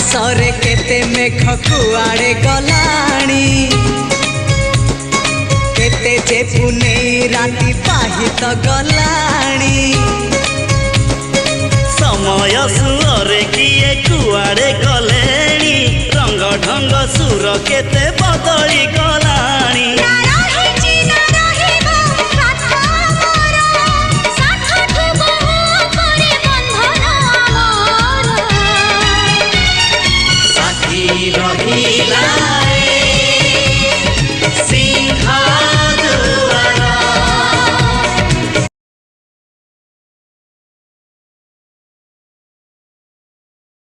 आकाशरे केते मेघ कुआड़े गलाणी केते जे पुनेई राति पाहित गलाणी समय सुरे किए कुआड़े गलेणी रंग ढंग सुर केते बदली गला।